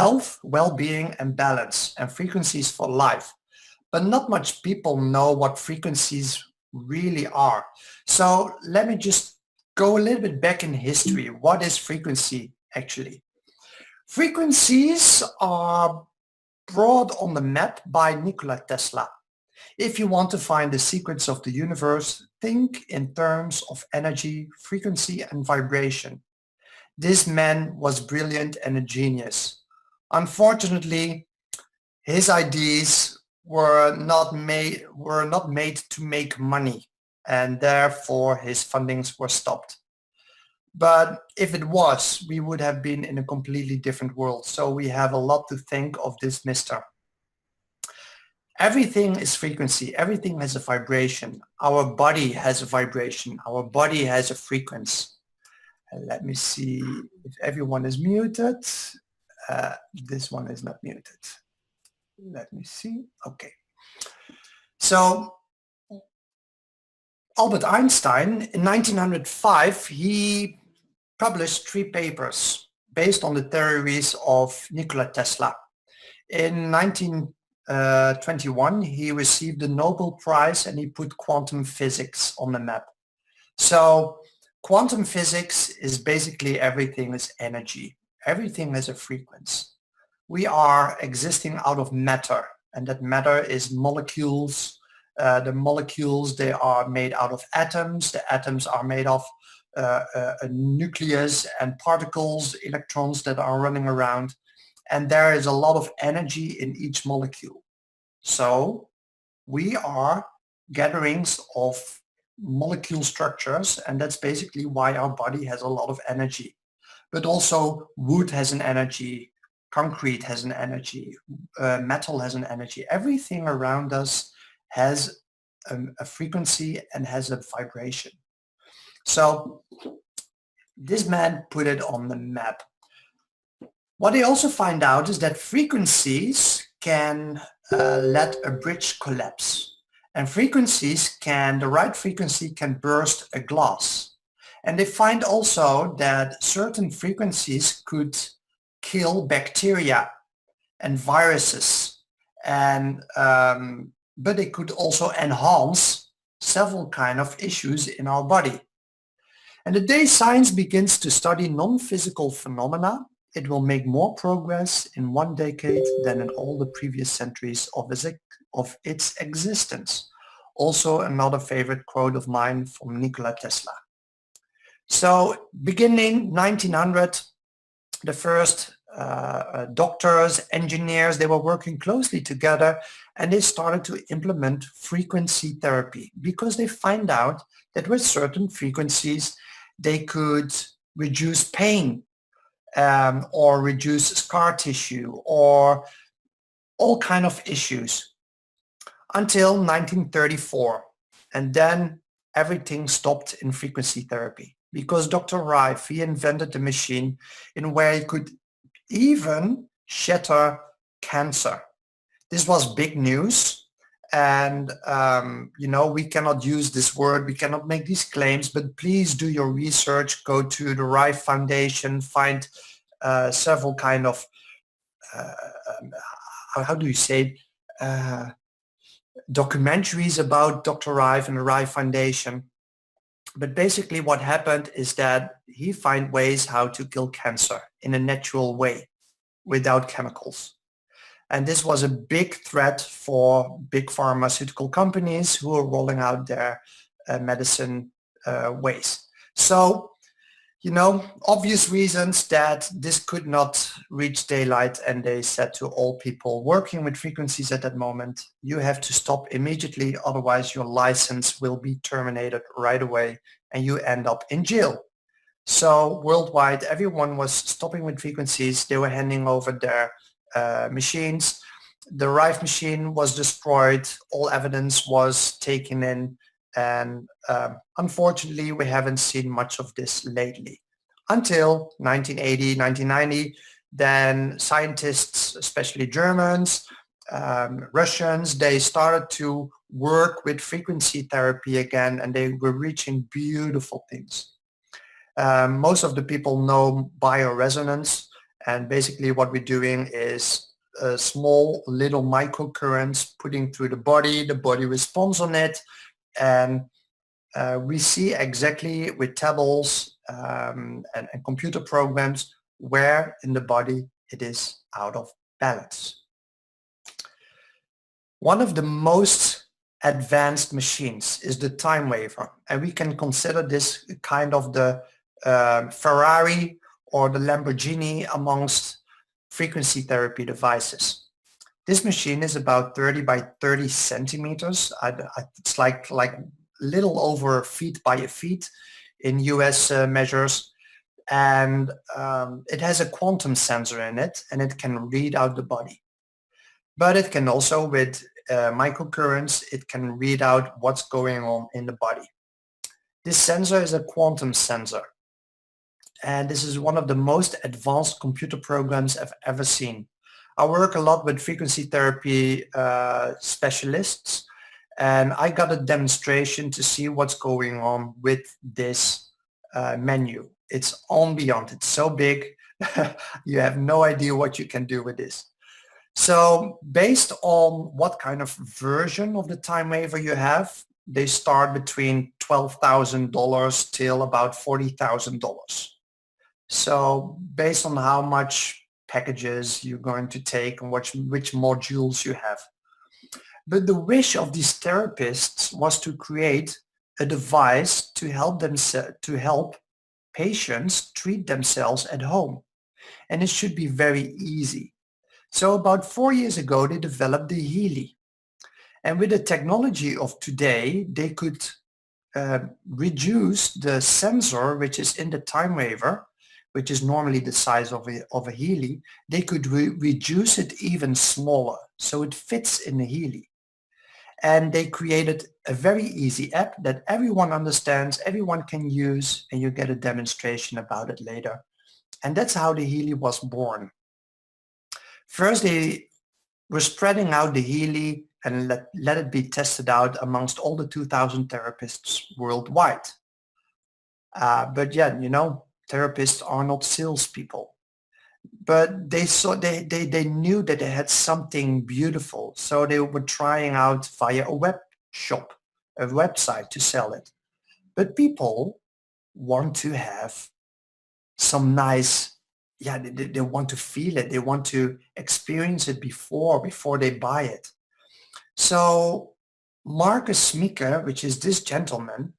health, well-being, and balance, and frequencies for life. But not much people know what frequencies really are. So let me just go a little bit back in history. What is frequency actually? Frequencies are brought on the map by Nikola Tesla. If you want to find the secrets of the universe, think in terms of energy, frequency, and vibration. This man was brilliant and a genius. Unfortunately, his ideas were not made to make money, and therefore his fundings were stopped. But if it was, we would have been in a completely different world. So we have a lot to think of this mister. Everything is frequency. Everything has a vibration. Our body has a vibration. Our body has a frequency. Let me see if everyone is muted. This one is not muted. Let me see. Okay. So Albert Einstein, in 1905, he published 3 papers based on the theories of Nikola Tesla. In 1921, he received the Nobel Prize and he put quantum physics on the map. So quantum physics is basically everything is energy. Everything has a frequency. We are existing out of matter, and that matter is molecules. The molecules, they are made out of atoms. The atoms are made of a nucleus and particles, electrons that are running around. And there is a lot of energy in each molecule. So we are gatherings of molecule structures, and that's basically why our body has a lot of energy. But also wood has an energy, concrete has an energy, metal has an energy. Everything around us has a frequency and has a vibration. So this man put it on the map. What they also find out is that frequencies can let a bridge collapse. And the right frequency can burst a glass. And they find also that certain frequencies could kill bacteria and viruses, and but they could also enhance several kind of issues in our body. And the day science begins to study non-physical phenomena, it will make more progress in 1 decade than in all the previous centuries of its existence. Also another favorite quote of mine from Nikola Tesla. So beginning 1900, the first doctors, engineers, they were working closely together, and they started to implement frequency therapy because they find out that with certain frequencies they could reduce pain, or reduce scar tissue, or all kind of issues, until 1934. And then everything stopped in frequency therapy because Dr. Rife, he invented a machine in where he could even shatter cancer. This was big news. And, we cannot use this word, we cannot make these claims, but please do your research, go to the Rife Foundation, find several kind of, how do you say, documentaries about Dr. Rife and the Rife Foundation. But basically what happened is that he found ways how to kill cancer in a natural way without chemicals. And this was a big threat for big pharmaceutical companies who are rolling out their medicine ways. So, obvious reasons that this could not reach daylight, and they said to all people working with frequencies at that moment, you have to stop immediately, otherwise your license will be terminated right away and you end up in jail. So worldwide, everyone was stopping with frequencies. They were handing over their machines. The Rife machine was destroyed. All evidence was taken in. And unfortunately, we haven't seen much of this lately. Until 1980, 1990, then scientists, especially Germans, Russians, they started to work with frequency therapy again, and they were reaching beautiful things. Most of the people know bioresonance, And basically what we're doing is small little microcurrents putting through the body responds on it, and we see exactly with tables and computer programs where in the body it is out of balance. One of the most advanced machines is the time waver, and we can consider this kind of the Ferrari or the Lamborghini amongst frequency therapy devices. This machine is about 30 by 30 centimeters. It's like little over a feet by a feet in US measures, and it has a quantum sensor in it, and it can read out the body. But it can also, with microcurrents, it can read out what's going on in the body. This sensor is a quantum sensor, and this is one of the most advanced computer programs I've ever seen. I work a lot with frequency therapy specialists, and I got a demonstration to see what's going on with this menu. It's on beyond. It's so big, you have no idea what you can do with this. So based on what kind of version of the time waver you have, they start between $12,000 till about $40,000. So based on how much packages you're going to take and which modules you have. But the wish of these therapists was to create a device to help patients treat themselves at home. And it should be very easy. So about 4 years ago, they developed the Healy. And with the technology of today, they could reduce the sensor, which is in the time waver, which is normally the size of a Healy. They could reduce it even smaller, so it fits in the Healy. And they created a very easy app that everyone understands, everyone can use, and you get a demonstration about it later. And that's how the Healy was born. First, they were spreading out the Healy and let it be tested out amongst all the 2,000 therapists worldwide. But yeah, therapists are not salespeople. But they knew that they had something beautiful, so they were trying out via a web shop, a website to sell it. But people want to have some nice, they want to feel it. They want to experience it before they buy it. So Marcus Smieke, which is this gentleman,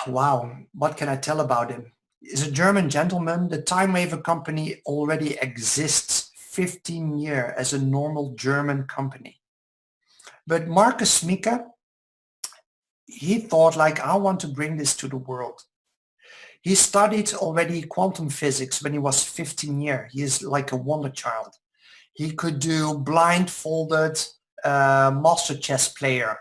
wow, what can I tell about him? He's a German gentleman. The Time Waver company already exists 15 years as a normal German company. But Marcus Smieke, he thought I want to bring this to the world. He studied already quantum physics when he was 15 years. He is like a wonder child. He could do blindfolded master chess player.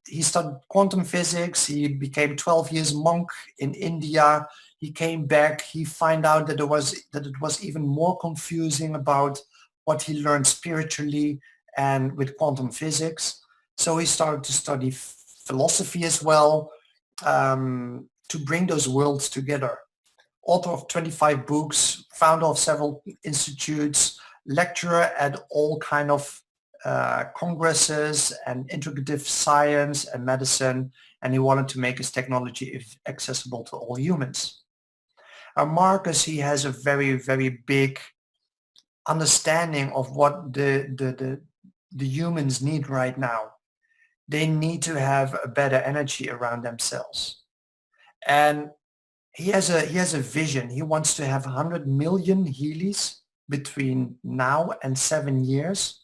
He studied quantum physics. He became 12 years monk in India. He came back. He found out that it was even more confusing about what he learned spiritually and with quantum physics. So he started to study philosophy as well, to bring those worlds together. Author of 25 books, founder of several institutes, lecturer at all kind of congresses and integrative science and medicine, and he wanted to make his technology accessible to all humans. Marcus, he has a very, very big understanding of what the humans need right now. They need to have a better energy around themselves. And he has a vision. He wants to have 100 million Healys between now and 7 years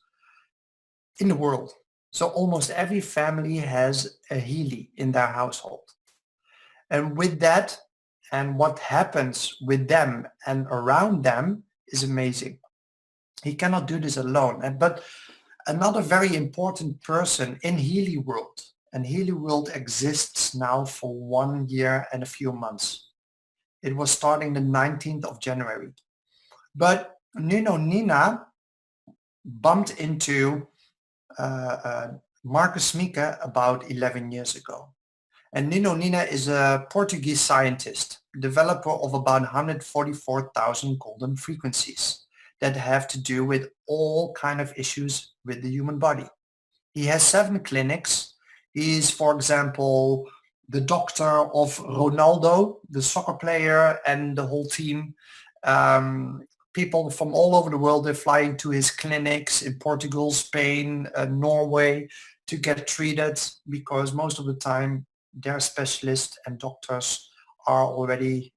in the world. So almost every family has a Healy in their household. And with that, and what happens with them and around them is amazing. He cannot do this alone. But another very important person in Healy World, and Healy World exists now for 1 year and a few months. It was starting the 19th of January. But Nina bumped into Marcus Smieke about 11 years ago. And Nino Nina is a Portuguese scientist, developer of about 144,000 golden frequencies that have to do with all kind of issues with the human body. He has 7 clinics. He is, for example, the doctor of Ronaldo, the soccer player, and the whole team. People from all over the world, they're flying to his clinics in Portugal, Spain, Norway to get treated, because most of the time their specialists and doctors are already,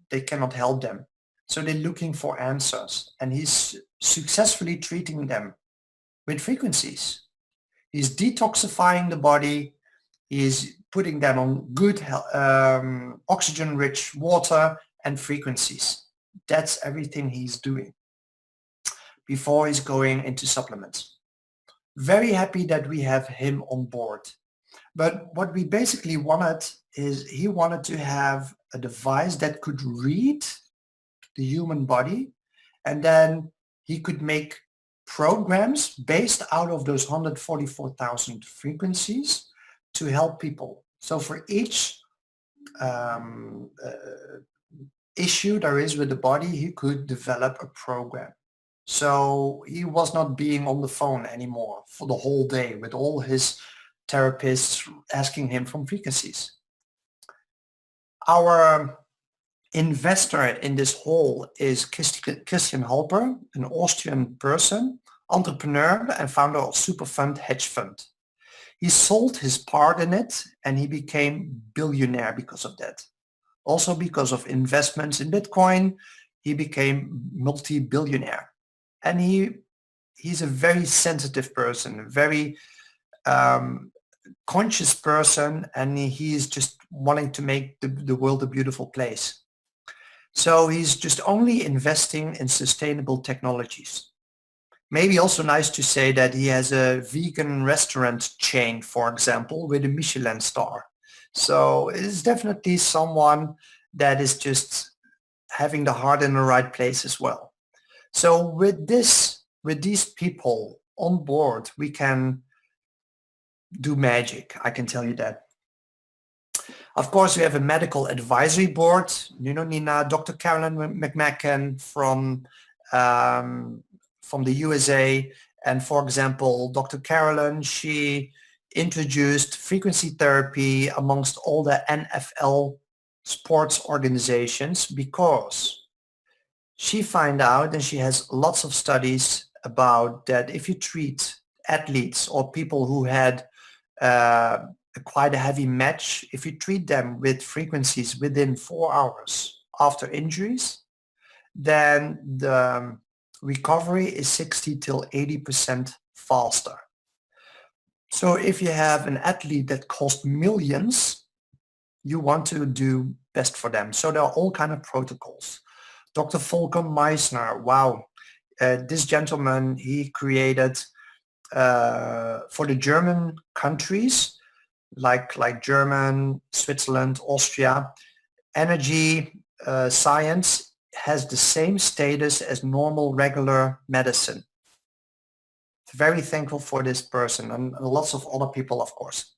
they cannot help them. So they're looking for answers, and he's successfully treating them with frequencies. He's detoxifying the body. He's putting them on good oxygen-rich water and frequencies. That's everything he's doing before he's going into supplements. Very happy that we have him on board. But what we basically wanted is he wanted to have a device that could read the human body, and then he could make programs based out of those 144,000 frequencies to help people. So for each issue there is with the body, he could develop a program. So he was not being on the phone anymore for the whole day with all his therapists asking him from frequencies. Our investor in this whole is Christian Halper, an Austrian person, entrepreneur and founder of Superfund hedge fund. He sold his part in it and he became billionaire because of that. Also because of investments in Bitcoin, he became multi-billionaire. And he's a very sensitive person, a very conscious person, and he is just wanting to make the world a beautiful place. So he's just only investing in sustainable technologies. Maybe also nice to say that he has a vegan restaurant chain, for example, with a Michelin star. So it's definitely someone that is just having the heart in the right place as well. So with these people on board, we can do magic, I can tell you that. Of course, we have a medical advisory board, Nina, Dr. Carolyn McMacken from the USA. And for example, Dr. Carolyn, she introduced frequency therapy amongst all the NFL sports organizations because she found out, and she has lots of studies about that, if you treat athletes or people who had quite a heavy match, if you treat them with frequencies within 4 hours after injuries, then the recovery is 60 till 80% faster. So if you have an athlete that costs millions, you want to do best for them. So there are all kind of protocols. Dr. Volker Meissner, wow, this gentleman, he created for the German countries, like German, Switzerland, Austria, energy science has the same status as normal regular medicine. Very thankful for this person and lots of other people, of course.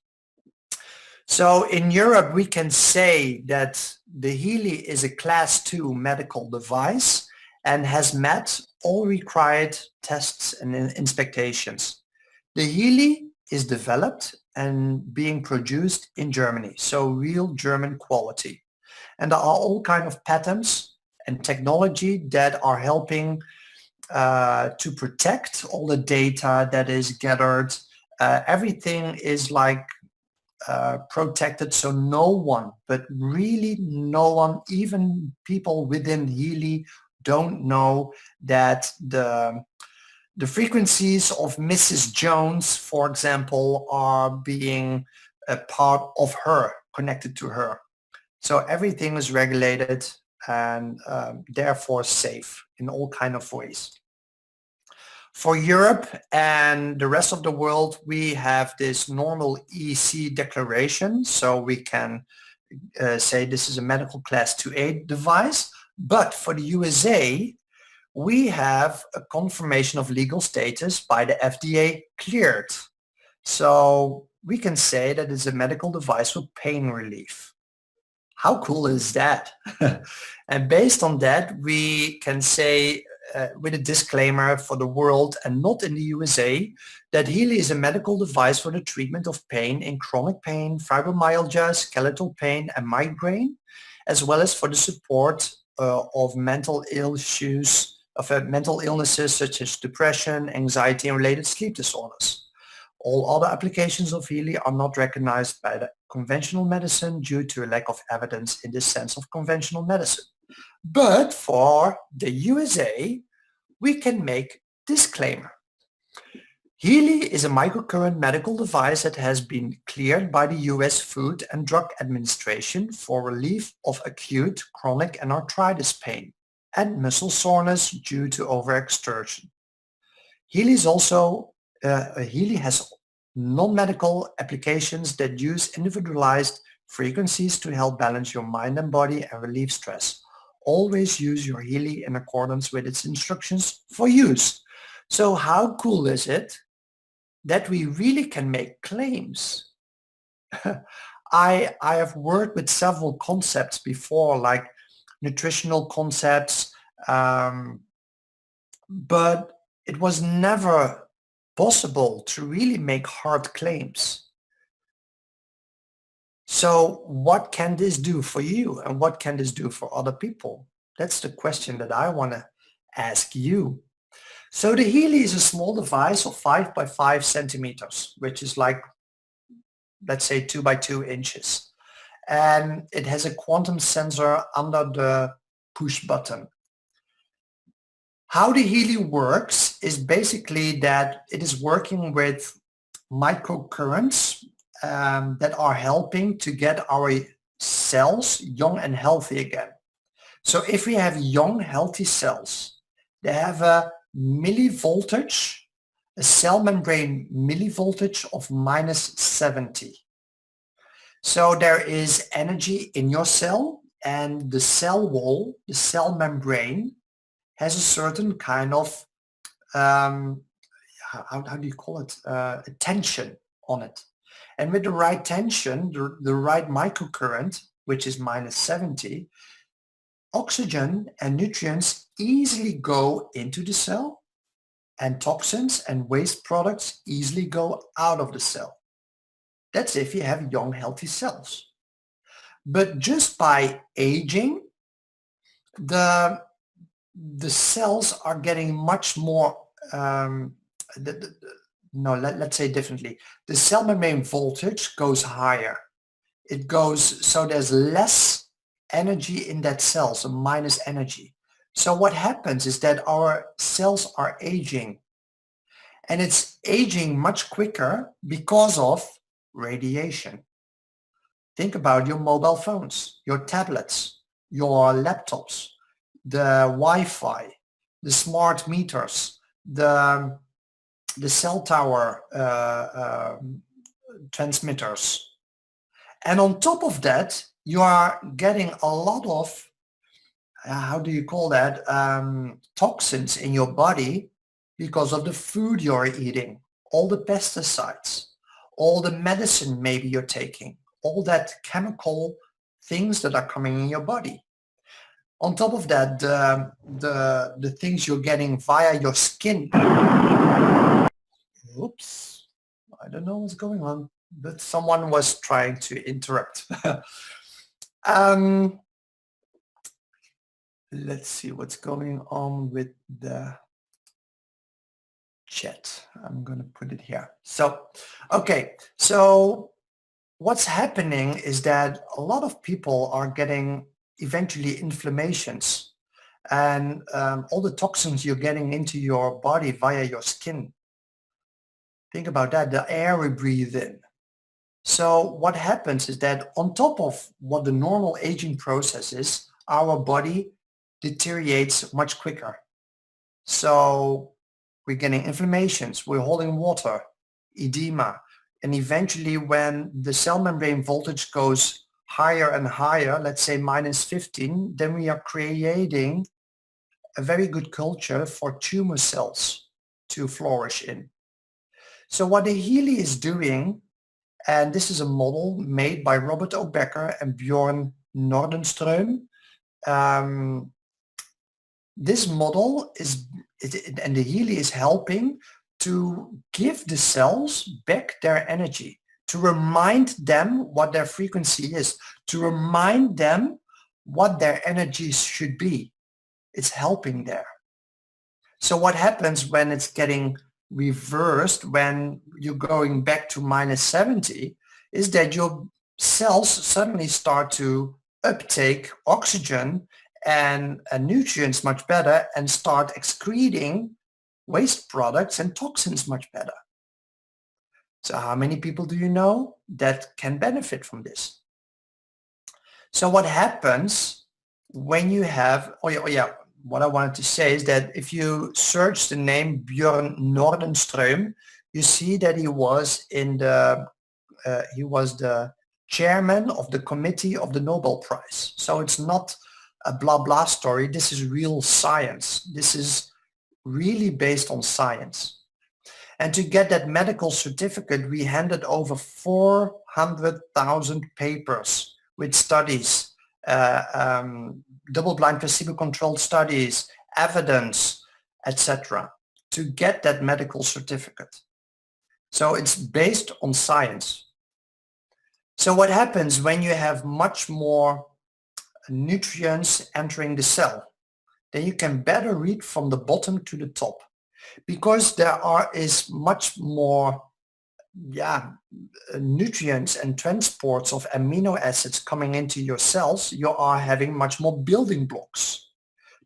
So in Europe, we can say that the Healy is a class 2 medical device and has met all required tests and inspections. The Healy is developed and being produced in Germany, so real German quality. And there are all kinds of patents and technology that are helping to protect all the data that is gathered. Everything is like protected, so no one, but really no one, even people within Healy, don't know that the frequencies of Mrs. Jones, for example, are being a part of her, connected to her. So everything is regulated and therefore safe in all kinds of ways. For Europe and the rest of the world, we have this normal EC declaration, so we can say this is a medical class 2A device. But for the USA, we have a confirmation of legal status by the FDA cleared. So we can say that it's a medical device for pain relief. How cool is that? And based on that, we can say with a disclaimer for the world and not in the USA, that Healy is a medical device for the treatment of pain in chronic pain, fibromyalgia, skeletal pain, and migraine, as well as for the support of mental illnesses such as depression, anxiety, and related sleep disorders. All other applications of Healy are not recognized by the conventional medicine due to a lack of evidence in the sense of conventional medicine. But for the USA, we can make disclaimer. Healy is a microcurrent medical device that has been cleared by the US Food and Drug Administration for relief of acute, chronic, and arthritis pain and muscle soreness due to overexertion. Healy has non-medical applications that use individualized frequencies to help balance your mind and body and relieve stress. Always use your Healy in accordance with its instructions for use. So how cool is it that we really can make claims? I have worked with several concepts before, like nutritional concepts, but it was never possible to really make hard claims. So what can this do for you, and what can this do for other people? That's the question that I want to ask you. So the Healy is a small device of 5 by 5 centimeters, which is like, let's say 2 by 2 inches. And it has a quantum sensor under the push button. How the Healy works is basically that it is working with microcurrents that are helping to get our cells young and healthy again. So if we have young, healthy cells, they have a millivoltage, a cell membrane millivoltage of -70. So there is energy in your cell, and the cell wall, the cell membrane, has a certain kind of, how do you call it, tension on it. And with the right tension, the right microcurrent, which is -70, oxygen and nutrients easily go into the cell, and toxins and waste products easily go out of the cell. That's if you have young, healthy cells. But just by aging, the cells are getting much more, let's say differently. The cell membrane voltage goes higher. It goes, so there's less energy in that cell, so minus energy. So what happens is that our cells are aging, and it's aging much quicker because of radiation. Think about your mobile phones, your tablets, your laptops, the Wi-Fi, the smart meters, the cell tower transmitters. And on top of that, you are getting a lot of, how do you call that, toxins in your body because of the food you're eating, all the pesticides, all the medicine maybe you're taking, all that chemical things that are coming in your body. On top of that, the things you're getting via your skin. Oops, I don't know what's going on, but someone was trying to interrupt. Let's see what's going on with the chat. I'm going to put it here. So, okay, so what's happening is that a lot of people are getting eventually inflammations, and all the toxins you're getting into your body via your skin. Think about that, the air we breathe in. So what happens is that on top of what the normal aging process is, our body deteriorates much quicker. So we're getting inflammations, we're holding water, edema, and eventually when the cell membrane voltage goes higher and higher, let's say -15, then we are creating a very good culture for tumor cells to flourish in. So what the Healy is doing, And this is a model made by Robert O. Becker and Bjorn Nordenström. This model and the Healy is helping to give the cells back their energy, to remind them what their frequency is, to remind them what their energy should be. It's helping there. So what happens when it's getting reversed, when you're going back to -70, is that your cells suddenly start to uptake oxygen and nutrients much better and start excreting waste products and toxins much better. So how many people do you know that can benefit from this? So what happens when you have, what I wanted to say is that if you search the name Björn Nordenström, you see that he was the chairman of the committee of the Nobel Prize. So it's not a blah blah story. This is real science. This is really based on science. And to get that medical certificate, we handed over 400,000 papers with studies, double-blind placebo-controlled studies, evidence, etc., to get that medical certificate. So it's based on science. So what happens when you have much more nutrients entering the cell? Then you can better read from the bottom to the top, because there is much more nutrients and transports of amino acids coming into your cells. You are having much more building blocks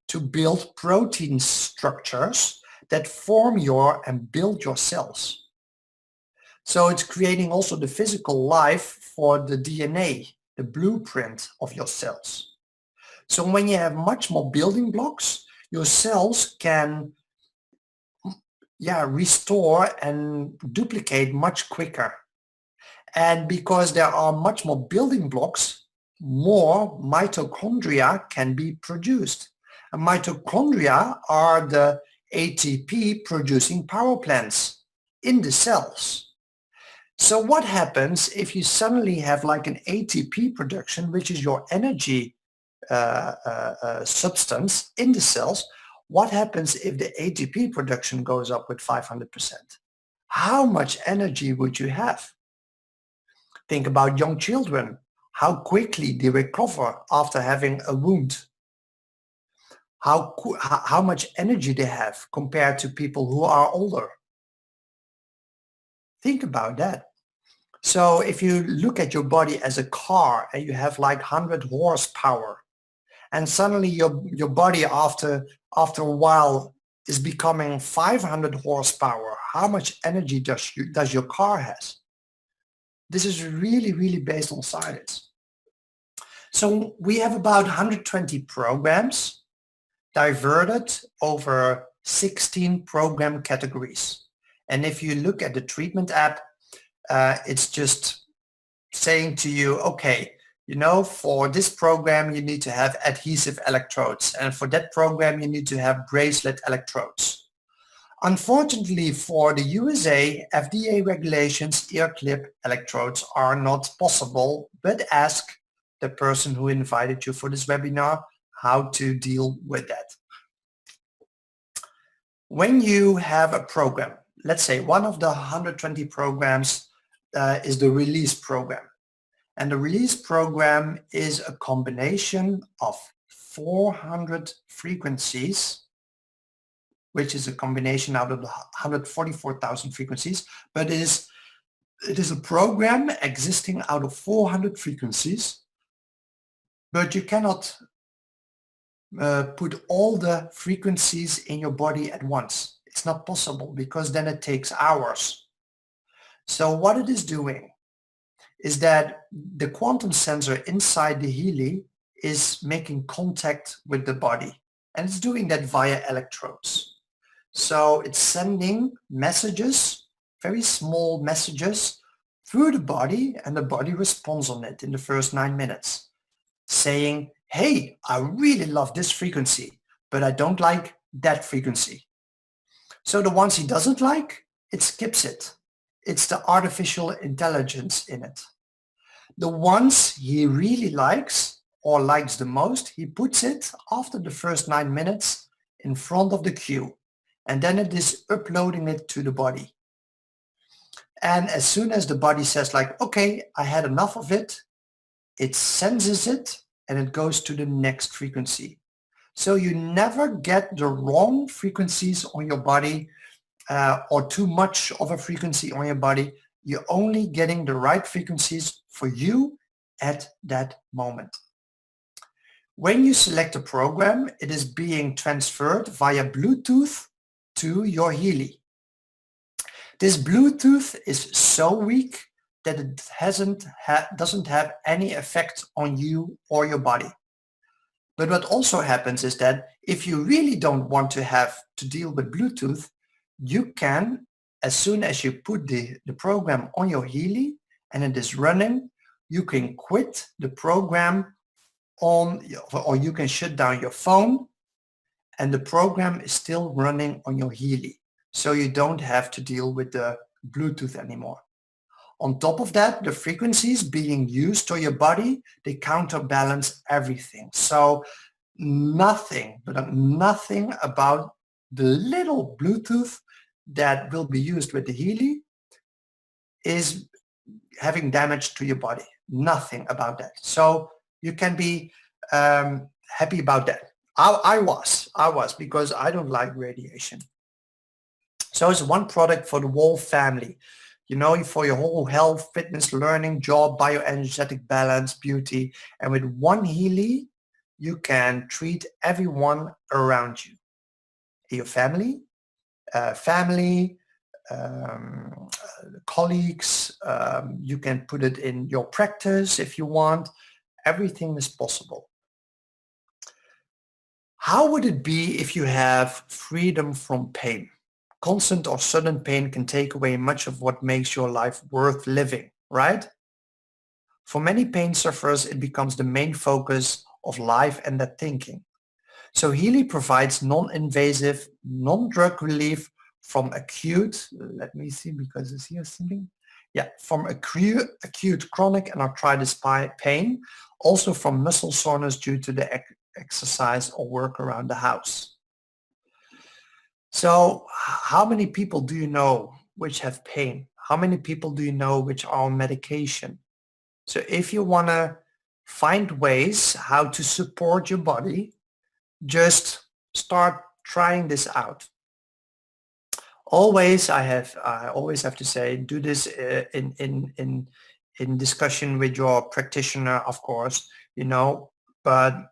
to build protein structures that form and build your cells. So it's creating also the physical life for the DNA, the blueprint of your cells. So when you have much more building blocks, your cells can restore and duplicate much quicker. And because there are much more building blocks, more mitochondria can be produced. And mitochondria are the ATP producing power plants in the cells. So what happens if you suddenly have like an ATP production, which is your energy substance in the cells? What happens if the ATP production goes up with 500%? How much energy would you have? Think about young children, how quickly they recover after having a wound. How much energy they have compared to people who are older. Think about that. So if you look at your body as a car and you have like 100 horsepower, and suddenly your body after a while is becoming 500 horsepower, how much energy does your car has? This is really, really based on science. So we have about 120 programs diverted over 16 program categories. And if you look at the treatment app, it's just saying to you, okay, for this program, you need to have adhesive electrodes. And for that program, you need to have bracelet electrodes. Unfortunately, for the USA, FDA regulations, ear clip electrodes are not possible, but ask the person who invited you for this webinar how to deal with that. When you have a program, let's say one of the 120 programs is the release program. And the release program is a combination of 400 frequencies, which is a combination out of the 144,000 frequencies, but it is a program existing out of 400 frequencies, but you cannot put all the frequencies in your body at once. It's not possible, because then it takes hours. So what it is doing is that the quantum sensor inside the Healy is making contact with the body, and it's doing that via electrodes. So it's sending messages, very small messages, through the body, and the body responds on it in the first 9 minutes, saying, hey, I really love this frequency, but I don't like that frequency. So the ones he doesn't like, it skips it. It's the artificial intelligence in it. The ones he really likes or likes the most, he puts it after the first 9 minutes in front of the queue, and then it is uploading it to the body. And as soon as the body says like, okay, I had enough of it, it senses it and it goes to the next frequency. So you never get the wrong frequencies on your body or too much of a frequency on your body. You're only getting the right frequencies for you at that moment. When you select a program, it is being transferred via Bluetooth to your Healy. This Bluetooth is so weak that it doesn't have any effect on you or your body. But what also happens is that if you really don't want to have to deal with Bluetooth, you can, as soon as you put the program on your Healy and it is running, you can quit the program or you can shut down your phone and the program is still running on your Healy. So you don't have to deal with the Bluetooth anymore. On top of that, the frequencies being used to your body, they counterbalance everything. So nothing, but nothing about the little Bluetooth that will be used with the Healy is having damage to your body. Nothing about that. So you can be happy about that. I was because I don't like radiation. So it's one product for the whole family, you know, for your whole health, fitness, learning, job, bioenergetic balance, beauty. And with one Healy, you can treat everyone around you, your family, colleagues. You can put it in your practice if you want. Everything is possible. How would it be if you have freedom from pain? Constant or sudden pain can take away much of what makes your life worth living, right? For many pain sufferers, it becomes the main focus of life and their thinking. So Healy provides non-invasive, non-drug relief from acute, let me see because it's here something. Yeah, from acute chronic and arthritis pain, also from muscle soreness due to the exercise or work around the house. So how many people do you know which have pain? How many people do you know which are on medication? So if you want to find ways how to support your body, just start trying this out. Always, I always have to say, do this in discussion with your practitioner, of course, you know, but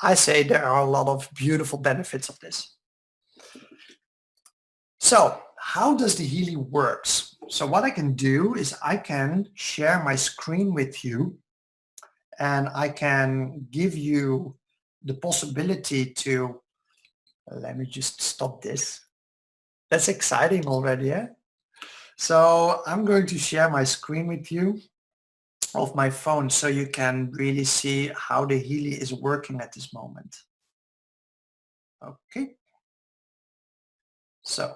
I say there are a lot of beautiful benefits of this. So how does the Healy works? So what I can do is I can share my screen with you and I can give you the possibility to, let me just stop this. That's exciting already, yeah? So I'm going to share my screen with you of my phone so you can really see how the Healy is working at this moment. Okay. So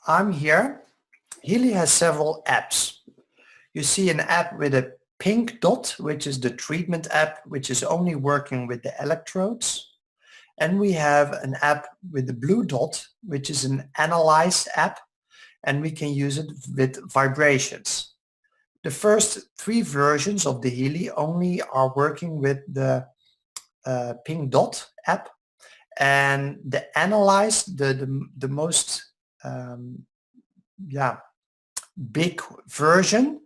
I'm here. Healy has several apps. You see an app with a pink dot, which is the treatment app, which is only working with the electrodes. And we have an app with the blue dot, which is an analyze app, and we can use it with vibrations. The first 3 versions of the Healy only are working with the pink dot app, and the analyze, the most big version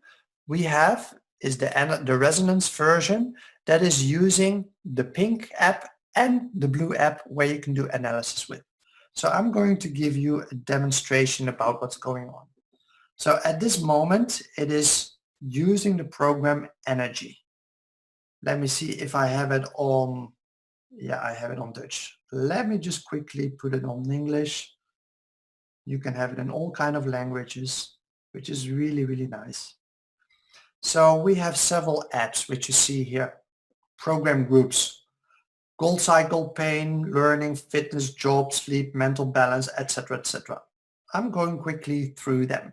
we have is the resonance version that is using the pink app and the blue app where you can do analysis with. So I'm going to give you a demonstration about what's going on. So at this moment, it is using the program Energy. Let me see if I have it on, yeah, I have it on Dutch. Let me just quickly put it on English. You can have it in all kind of languages, which is really, really nice. So we have several apps, which you see here. Program groups, Gold Cycle, pain, learning, fitness, job, sleep, mental balance, etc., etc. I'm going quickly through them.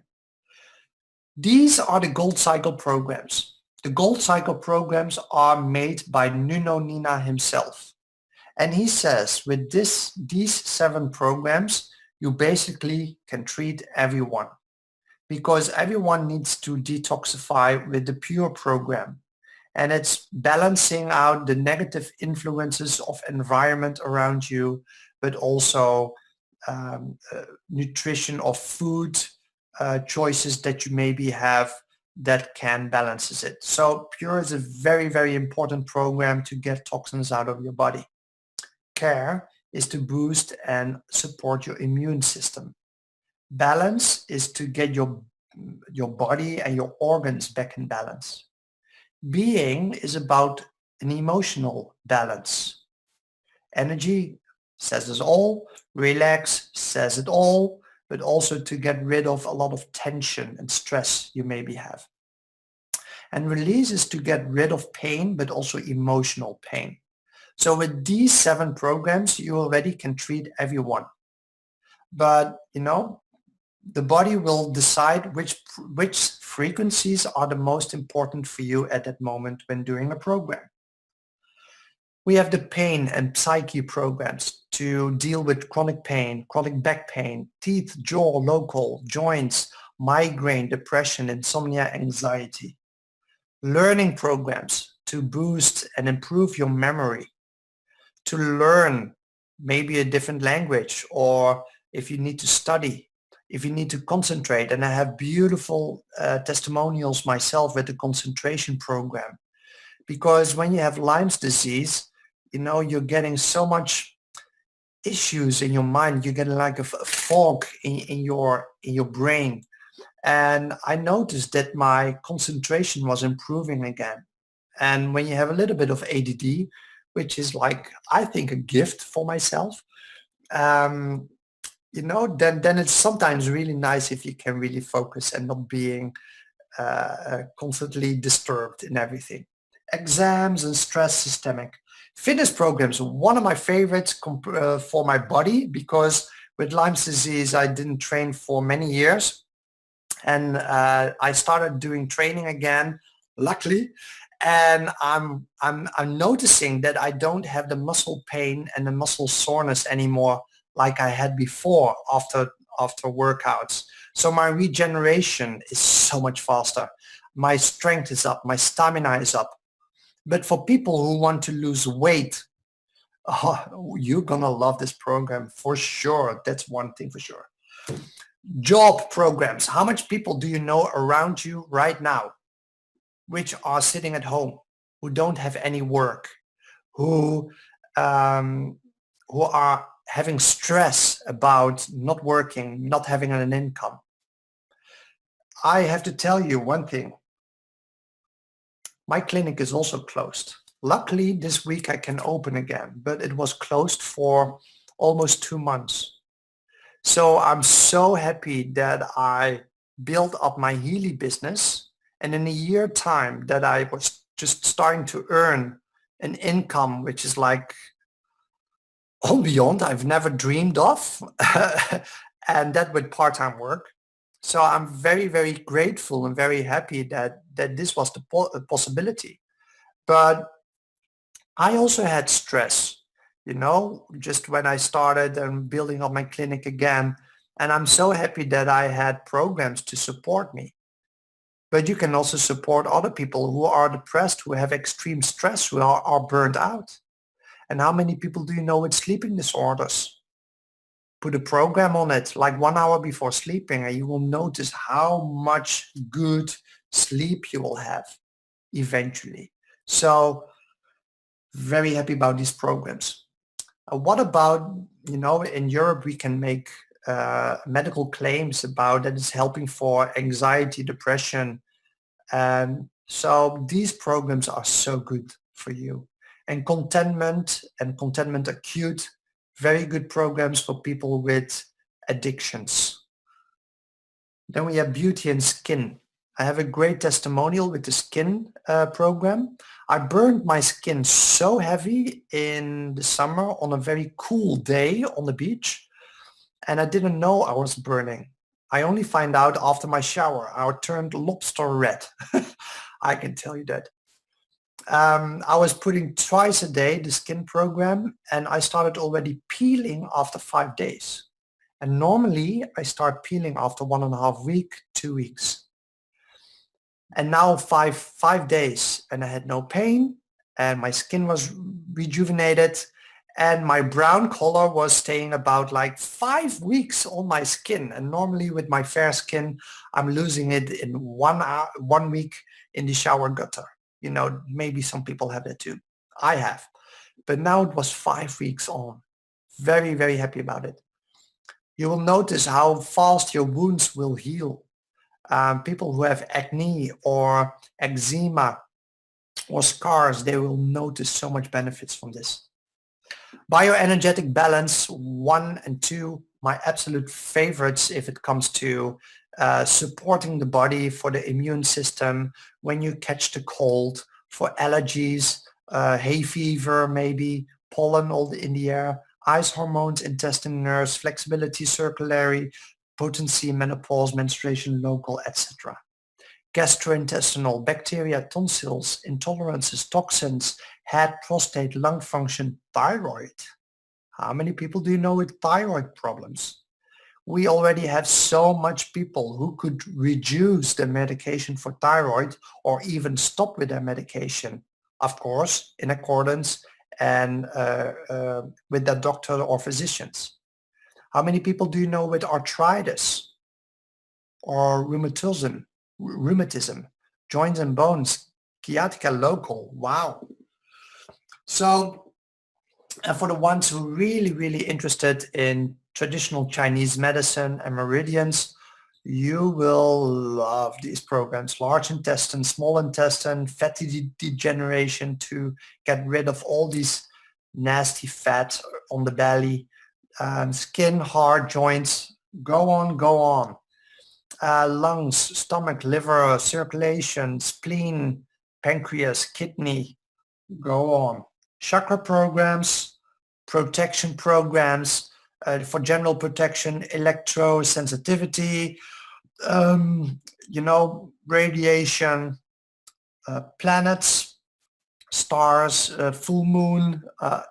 These are the Gold Cycle programs. The Gold Cycle programs are made by Nuno Nina himself. And he says with these 7 programs, you basically can treat everyone because everyone needs to detoxify with the pure program. And it's balancing out the negative influences of environment around you, but also nutrition of food choices that you maybe have that can balances it. So Pure is a very, very important program to get toxins out of your body. Care is to boost and support your immune system. Balance is to get your body and your organs back in balance. Being is about an emotional balance. Energy says it all, relax says it all, but also to get rid of a lot of tension and stress you maybe have. And release is to get rid of pain, but also emotional pain. So with these 7 programs, you already can treat everyone. But, the body will decide which frequencies are the most important for you at that moment when doing a program. We have the pain and psyche programs to deal with chronic pain, chronic back pain, teeth, jaw, local, joints, migraine, depression, insomnia, anxiety. Learning programs to boost and improve your memory, to learn maybe a different language, or if you need to study, if you need to concentrate. And I have beautiful testimonials myself with the concentration program. Because when you have Lyme's disease, you're getting so much issues in your mind. You get like a fog in your brain. And I noticed that my concentration was improving again. And when you have a little bit of ADD, which is like, I think, a gift for myself, then it's sometimes really nice if you can really focus and not being constantly disturbed in everything. Exams and stress systemic. Fitness programs, one of my favorites for my body, because with Lyme's disease, I didn't train for many years. And I started doing training again, luckily. And I'm noticing that I don't have the muscle pain and the muscle soreness anymore like I had before after workouts. So my regeneration is so much faster. My strength is up. My stamina is up. But for people who want to lose weight, you're going to love this program for sure. That's one thing for sure. Job programs. How much people do you know around you right now which are sitting at home, who don't have any work, who are having stress about not working, not having an income? I have to tell you one thing. My clinic is also closed. Luckily, this week I can open again, but it was closed for almost 2 months. So I'm so happy that I built up my Healy business, and in a year time that I was just starting to earn an income which is like all beyond I've never dreamed of, and that with part-time work. So I'm very, very grateful and very happy that this was the possibility. But I also had stress, just when I started and building up my clinic again. And I'm so happy that I had programs to support me. But you can also support other people who are depressed, who have extreme stress, who are burned out. And how many people do you know with sleeping disorders? Put a program on it, like 1 hour before sleeping, and you will notice how much good sleep you will have eventually. So very happy about these programs. What about, in Europe we can make medical claims about that is helping for anxiety, depression. And so these programs are so good for you. And contentment acute, very good programs for people with addictions. Then we have beauty and skin. I have a great testimonial with the skin program. I burned my skin so heavy in the summer on a very cool day on the beach, and I didn't know I was burning. I only find out after my shower. I turned lobster red. I can tell you that. I was putting twice a day the skin program, and I started already peeling after 5 days. And normally I start peeling after 1.5 week, 2 weeks. And now five days, and I had no pain, and my skin was rejuvenated, and my brown color was staying about like 5 weeks on my skin. And normally with my fair skin, I'm losing it in 1 hour, 1 week in the shower gutter. You know, maybe some people have that too. I have. But now it was 5 weeks on. Very, very happy about it. You will notice how fast your wounds will heal. People who have acne or eczema or scars, they will notice so much benefits from this. Bioenergetic balance 1 and 2, my absolute favorites if it comes to supporting the body for the immune system when you catch the cold, for allergies, hay fever maybe, pollen all in the air, ice hormones, intestine nerves, flexibility, circulatory, potency, menopause, menstruation, local, etc. Gastrointestinal, bacteria, tonsils, intolerances, toxins, head, prostate, lung function, thyroid. How many people do you know with thyroid problems? We already have so much people who could reduce the medication for thyroid or even stop with their medication, of course, in accordance and with their doctor or physicians. How many people do you know with arthritis or rheumatism, joints and bones, sciatica local? Wow. So, and for the ones who really, really interested in traditional Chinese medicine and meridians, you will love these programs. Large intestine, small intestine, fatty degeneration to get rid of all these nasty fat on the belly, skin, heart, joints, go on, go on. Lungs, stomach, liver, circulation, spleen, pancreas, kidney, go on. Chakra programs, protection programs for general protection, electrosensitivity, radiation, planets, stars, full moon.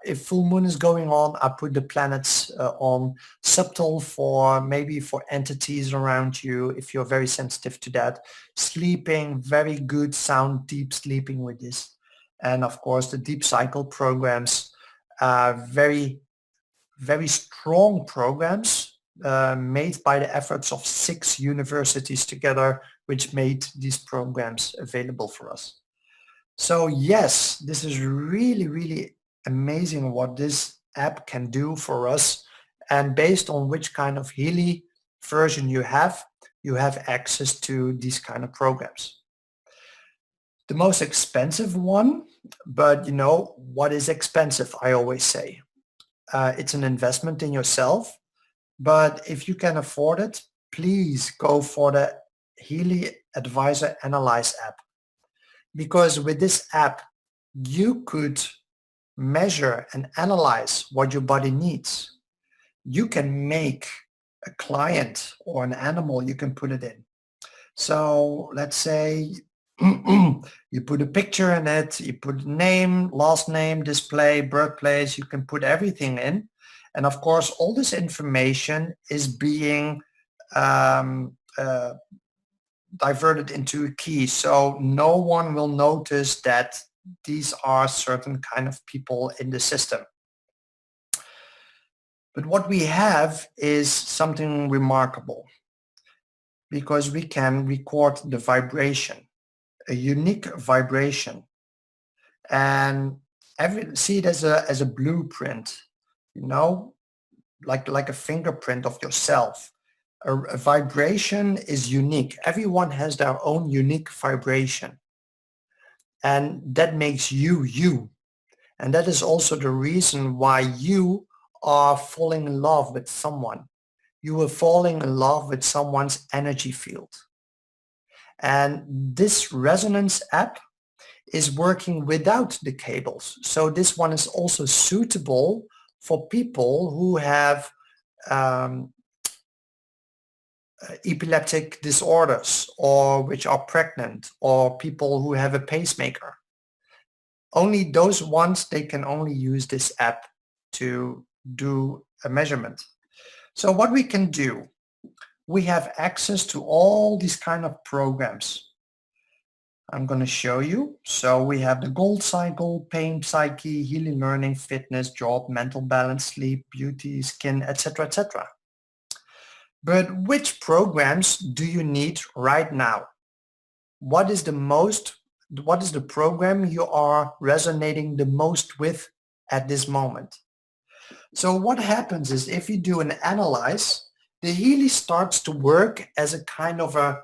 If full moon is going on, I put the planets on. Subtle for maybe for entities around you if you're very sensitive to that. Sleeping, very good sound, deep sleeping with this. And of course the deep cycle programs, very, very strong programs made by the efforts of 6 universities together, which made these programs available for us. So yes, this is really, really amazing what this app can do for us. And based on which kind of Healy version you have access to these kind of programs. The most expensive one, but you know, what is expensive? I always say, it's an investment in yourself. But if you can afford it, please go for the Healy Advisor Analyze app. Because with this app, you could measure and analyze what your body needs. You can make a client or an animal, you can put it in. So let's say you put a picture in it, you put name, last name, display, birthplace, you can put everything in. And of course, all this information is being diverted into a key. So no one will notice that these are certain kind of people in the system. But what we have is something remarkable because we can record the vibration, a unique vibration, and see it as a blueprint, you know, like a fingerprint of yourself. A vibration is unique. Everyone has their own unique vibration. And that makes you, you. And that is also the reason why you are falling in love with someone. You are falling in love with someone's energy field. And this resonance app is working without the cables. So this one is also suitable for people who have epileptic disorders or which are pregnant or people who have a pacemaker. Only those ones, they can only use this app to do a measurement. So what we can do, we have access to all these kind of programs. I'm going to show you. So we have the Gold Cycle, Pain, Psyche, Healy Learning, Fitness, Job, Mental Balance, Sleep, Beauty, Skin, etc., etc. But which programs do you need right now? What is the program you are resonating the most with at this moment? So what happens is if you do an analyze, the Healy starts to work as a kind of a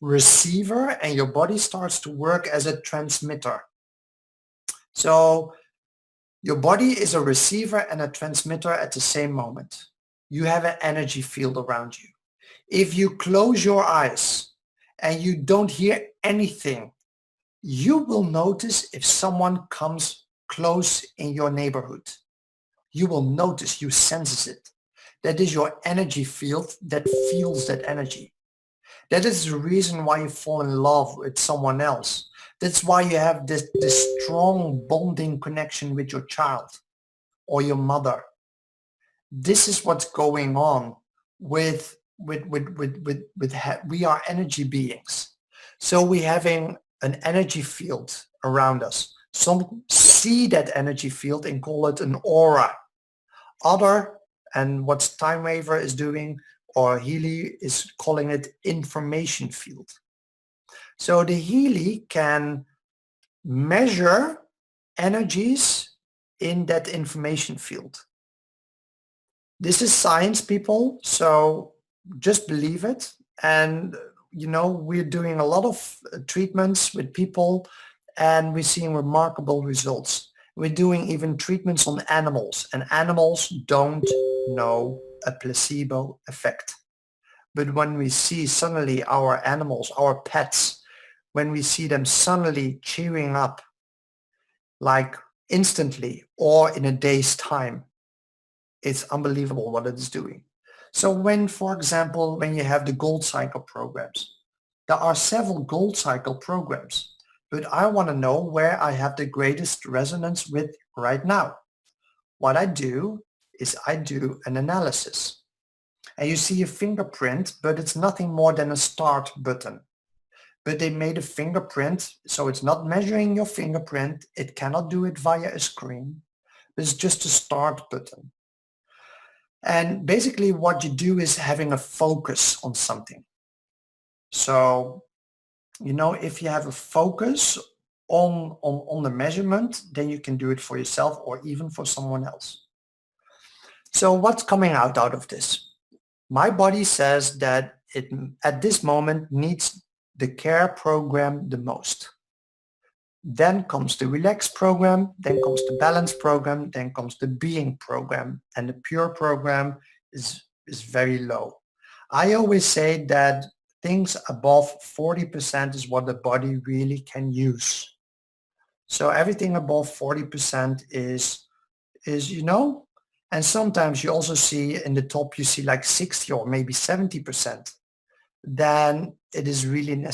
receiver and your body starts to work as a transmitter. So your body is a receiver and a transmitter at the same moment. You have an energy field around you. If you close your eyes and you don't hear anything, you will notice if someone comes close in your neighborhood. You will notice, you sense it. That is your energy field that feels that energy. That is the reason why you fall in love with someone else. That's why you have this strong bonding connection with your child or your mother. This is what's going on with we are energy beings. So we're having an energy field around us. Some see that energy field and call it an aura. Other, and what Time Waver is doing, or Healy is calling it information field. So the Healy can measure energies in that information field. This is science, people, so just believe it. And we're doing a lot of treatments with people and we're seeing remarkable results. We're doing even treatments on animals, and animals don't know a placebo effect. But when we see suddenly our animals, our pets, when we see them suddenly cheering up, like instantly or in a day's time, it's unbelievable what it is doing. So when, for example, when you have the Gold Cycle programs, there are several Gold Cycle programs, but I want to know where I have the greatest resonance with right now. What I do is I do an analysis. And you see a fingerprint, but it's nothing more than a start button. But they made a fingerprint, so it's not measuring your fingerprint. It cannot do it via a screen. It's just a start button. And basically what you do is having a focus on something. So, if you have a focus on the measurement, then you can do it for yourself or even for someone else. So what's coming out of this? My body says that it at this moment needs the care program the most. Then comes the relax program, then comes the balance program, then comes the being program, and the pure program is very low. I always say that things above 40% is what the body really can use. So everything above 40% is, and sometimes you also see in the top, you see like 60 or maybe 70%. Then it is really necessary